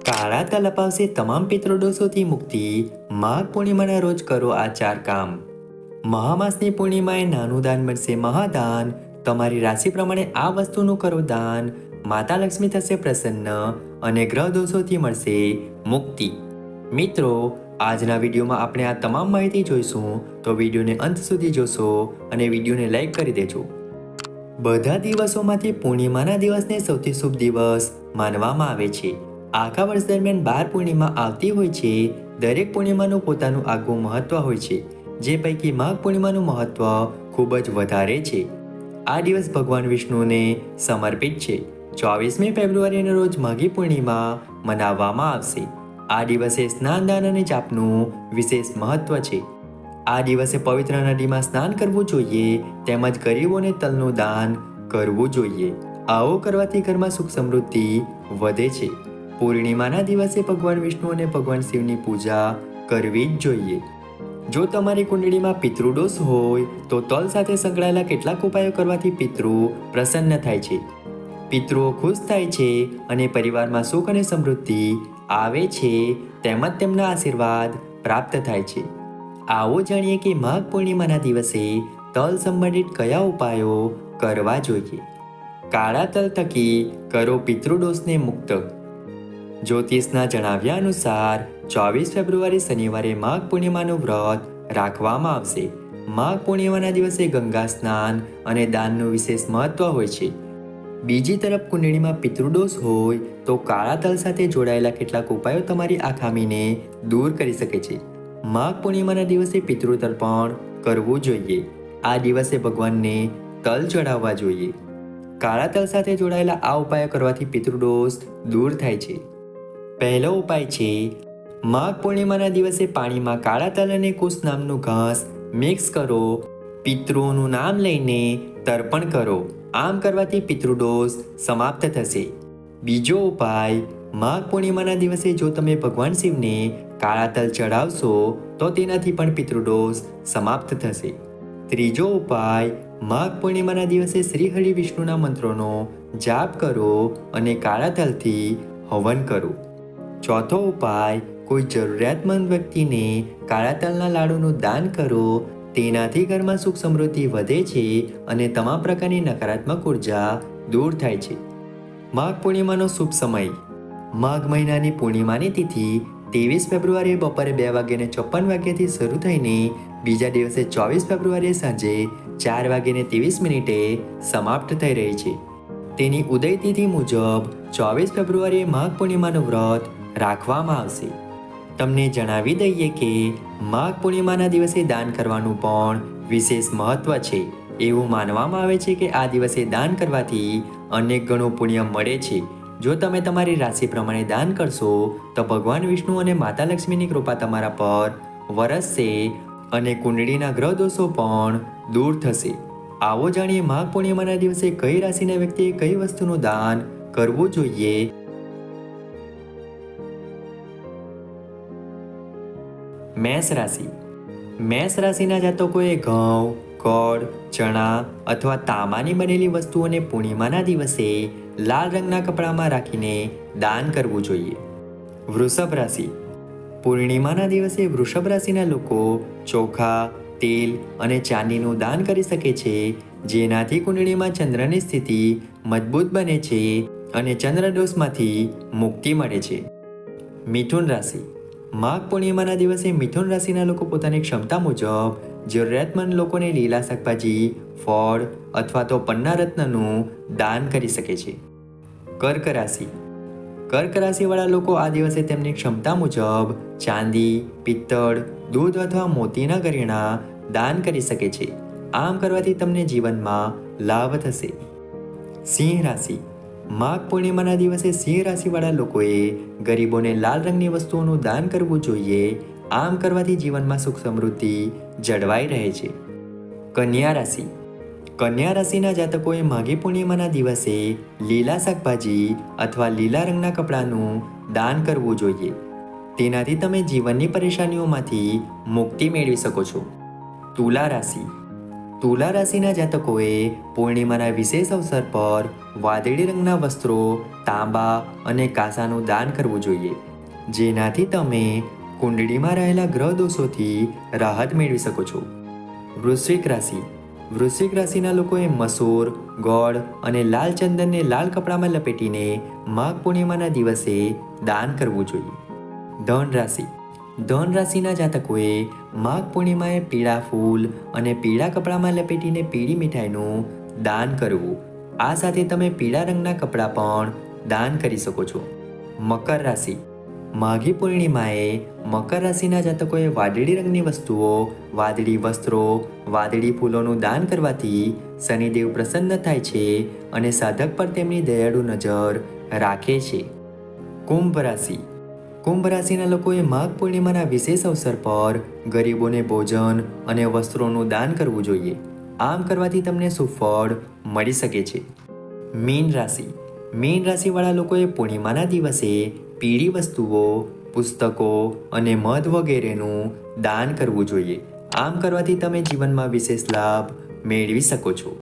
કાળા તલ અપાવશે તમામ પિતૃદોષોથી મુક્તિ. માઘ પૂર્ણિમાના રોજ કરો આ 4 કામ. મહામાસની પૂર્ણિમાએ નાનું દાન મળશે મહાદાન. તમારી રાશિ પ્રમાણે આ વસ્તુનું કરો દાન. માતા લક્ષ્મી થશે પ્રસન્ન અને ગ્રહ દોષોથી મળશે મુક્તિ. મિત્રો, આજના વિડીયોમાં આપણે આ તમામ માહિતી જોઈશું, તો વિડીયોને અંત સુધી જોશો અને વિડીયોને લાઈક કરી દેજો. બધા દિવસોમાંથી પૂર્ણિમાના દિવસને સૌથી શુભ દિવસ માનવામાં આવે છે. આખા વર્ષ દરમિયાન 12 પૂર્ણિમા આવતી હોય છે. દરેક પૂર્ણિમાનું પોતાનું આગવું મહત્વ હોય છે, જે પૈકી માઘ પૂર્ણિમાનું મહત્વ ખૂબ જ વધારે છે. આ દિવસ ભગવાન વિષ્ણુને સમર્પિત છે. 24મી ફેબ્રુઆરીના રોજ માઘી પૂર્ણિમા મનાવવામાં આવશે. આ દિવસે સ્નાન, દાન અને જાપનું વિશેષ મહત્વ છે. આ દિવસે પવિત્ર નદીમાં સ્નાન કરવું જોઈએ, તેમજ ગરીબોને તલનું દાન કરવું જોઈએ. આવું કરવાથી ઘરમાં સુખ સમૃદ્ધિ વધે છે. પૂર્ણિમાના દિવસે ભગવાન વિષ્ણુ અને ભગવાન શિવની પૂજા કરવી જ જોઈએ. જો તમારી કુંડળીમાં પિતૃદોષ હોય તો તલ સાથે સંકળાયેલા કેટલાક ઉપાયો કરવાથી પિતૃ પ્રસન્ન થાય છે. પિતૃઓ ખુશ થાય છે અને પરિવારમાં સુખ અને સમૃદ્ધિ આવે છે, તેમજ તેમના આશીર્વાદ પ્રાપ્ત થાય છે. આવો જાણીએ કે માઘ પૂર્ણિમાના દિવસે તલ સંબંધિત કયા ઉપાયો કરવા જોઈએ. કાળા તલ થકી કરો પિતૃદોષને મુક્ત. જ્યોતિષના જણાવ્યા અનુસાર 24 ફેબ્રુઆરી શનિવારે માઘ પૂર્ણિમાનું વ્રત રાખવામાં આવશે. માઘ પૂર્ણિમાના દિવસે ગંગા સ્નાન અને દાનનું વિશેષ મહત્વ હોય છે. બીજી તરફ કુંડળીમાં પિતૃદોષ હોય તો કાળા તલ સાથે જોડાયેલા કેટલાક ઉપાયો તમારી આ ખામીને દૂર કરી શકે છે. માઘ પૂર્ણિમાના દિવસે પિતૃતર્પણ કરવું જોઈએ. આ દિવસે ભગવાનને તલ ચડાવવા જોઈએ. કાળા તલ સાથે જોડાયેલા આ ઉપાયો કરવાથી પિતૃદોષ દૂર થાય છે. પહેલો ઉપાય છે, માઘ પૂર્ણિમાના દિવસે પાણીમાં કાળા તલ અને કુશ નામનું ઘાસ મિક્સ કરો. પિતૃઓનું નામ લઈને તર્પણ કરો. આમ કરવાથી પિતૃદોષ સમાપ્ત થશે. બીજો ઉપાય, માઘ પૂર્ણિમાના દિવસે જો તમે ભગવાન શિવને કાળા તલ ચડાવશો તો તેનાથી પણ પિતૃદોષ સમાપ્ત થશે. ત્રીજો ઉપાય, માઘ પૂર્ણિમાના દિવસે શ્રી હરિ વિષ્ણુના મંત્રોનો જાપ કરો અને કાળા તલથી હવન કરો. ચોથો ઉપાય, કોઈ જરૂરિયાતમંદ વ્યક્તિને કાળા તલના લાડુનું દાન કરો. તેનાથી ઘરમાં સુખ સમૃદ્ધિ વધે છે અને તમામ પ્રકારની નકારાત્મક ઉર્જા દૂર થાય છે. માઘ પૂર્ણિમાનો શુભ સમય. માઘ મહિનાની પૂર્ણિમાની તિથિ 23 ફેબ્રુઆરીએ બપોરે 2:54 શરૂ થઈને બીજા દિવસે 24 ફેબ્રુઆરીએ સાંજે 4:23 સમાપ્ત થઈ રહી છે. તેની ઉદય તિથિ મુજબ 24 ફેબ્રુઆરીએ માઘ પૂર્ણિમાનું વ્રત રાખવામાં આવશે. તમને જણાવી દઈએ કે માઘ પૂર્ણિમાના દિવસે દાન કરવાનું પણ વિશેષ મહત્વ છે. એવું માનવામાં આવે છે કે આ દિવસે દાન કરવાથી અનેક ગણું પુણ્ય મળે છે. જો તમે તમારી રાશિ પ્રમાણે દાન કરશો તો ભગવાન વિષ્ણુ અને માતા લક્ષ્મીની કૃપા તમારા પર વરસશે અને કુંડળીના ગ્રહ દોષો પણ દૂર થશે. આવો જાણીએ માઘ પૂર્ણિમાના દિવસે કઈ રાશિના વ્યક્તિએ કઈ વસ્તુનું દાન કરવું જોઈએ. મેષ રાશિ. મેષ રાશિના જાતકોએ ઘઉં, ગોળ, ચણા અથવા તાંબાની બનેલી વસ્તુઓને પૂર્ણિમાના દિવસે લાલ રંગના કપડામાં રાખીને દાન કરવું જોઈએ. વૃષભ રાશિ. પૂર્ણિમાના દિવસે વૃષભ રાશિના લોકો ચોખા, તેલ અને ચાંદીનું દાન કરી શકે છે, જેનાથી કુંડળીમાં ચંદ્રની સ્થિતિ મજબૂત બને છે અને ચંદ્રદોષમાંથી મુક્તિ મળે છે. મિથુન રાશિ. માઘ પૂર્ણિમાના દિવસે મિથુન રાશિના લોકો પોતાની ક્ષમતા મુજબ જરૂરિયાતમંદ લોકોને લીલા શાકભાજી, ફળ અથવા તો પન્ના રત્નનું દાન કરી શકે છે. કર્ક રાશિ. કર્ક રાશિવાળા લોકો આ દિવસે તેમની ક્ષમતા મુજબ ચાંદી, પિત્તળ, દૂધ અથવા મોતીના ઘરેણાં દાન કરી શકે છે. આમ કરવાથી તમને જીવનમાં લાભ થશે. સિંહ રાશિ. માઘ પૂર્ણિમાના દિવસે સિંહ રાશિવાળા લોકોએ ગરીબોને લાલ રંગની વસ્તુઓનું દાન કરવું જોઈએ. આમ કરવાથી જીવનમાં સુખ સમૃદ્ધિ જળવાઈ રહે છે. કન્યા રાશિ. કન્યા રાશિના જાતકોએ માઘી પૂર્ણિમાના દિવસે લીલા શાકભાજી અથવા લીલા રંગના કપડાનું દાન કરવું જોઈએ. તેનાથી તમે જીવનની પરેશાનીઓમાંથી મુક્તિ મેળવી શકો છો. તુલા રાશિ. તુલા રાશિના જાતકોએ પૂર્ણિમાના વિશેષ અવસર પર વાદળી રંગના વસ્ત્રો, તાંબા અને કાંસાનું દાન કરવું જોઈએ, જેનાથી તમે કુંડળીમાં રહેલા ગ્રહ દોષોથી રાહત મેળવી શકો છો. વૃશ્ચિક રાશિ. વૃશ્ચિક રાશિના લોકોએ મસૂર, ગોળ અને લાલ ચંદનને લાલ કપડામાં લપેટીને માઘ પૂર્ણિમાના દિવસે દાન કરવું જોઈએ. ધન રાશિ. ધન રાશિના જાતકોએ માઘ પૂર્ણિમાએ પીળા ફૂલ અને પીળા કપડામાં લપેટીને પીળી મીઠાઈનું દાન કરવું. આ સાથે તમે પીળા રંગના કપડાં પણ દાન કરી શકો છો. મકર રાશિ. માઘી પૂર્ણિમાએ મકર રાશિના જાતકોએ વાદળી રંગની વસ્તુઓ, વાદળી વસ્ત્રો, વાદળી ફૂલોનું દાન કરવાથી શનિદેવ પ્રસન્ન થાય છે અને સાધક પર તેમની દયાળુ નજર રાખે છે. કુંભ રાશિ. કુંભ રાશિના લોકોએ માઘ પૂર્ણિમાના વિશેષ અવસર પર ગરીબોને ભોજન અને વસ્ત્રોનું દાન કરવું જોઈએ. આમ કરવાથી તમને સુફળ મળી શકે છે. મીન રાશિ. મીન રાશિવાળા લોકોએ પૂર્ણિમાના દિવસે પીળી વસ્તુઓ, પુસ્તકો અને મધ વગેરેનું દાન કરવું જોઈએ. આમ કરવાથી તમે જીવનમાં વિશેષ લાભ મેળવી શકો છો.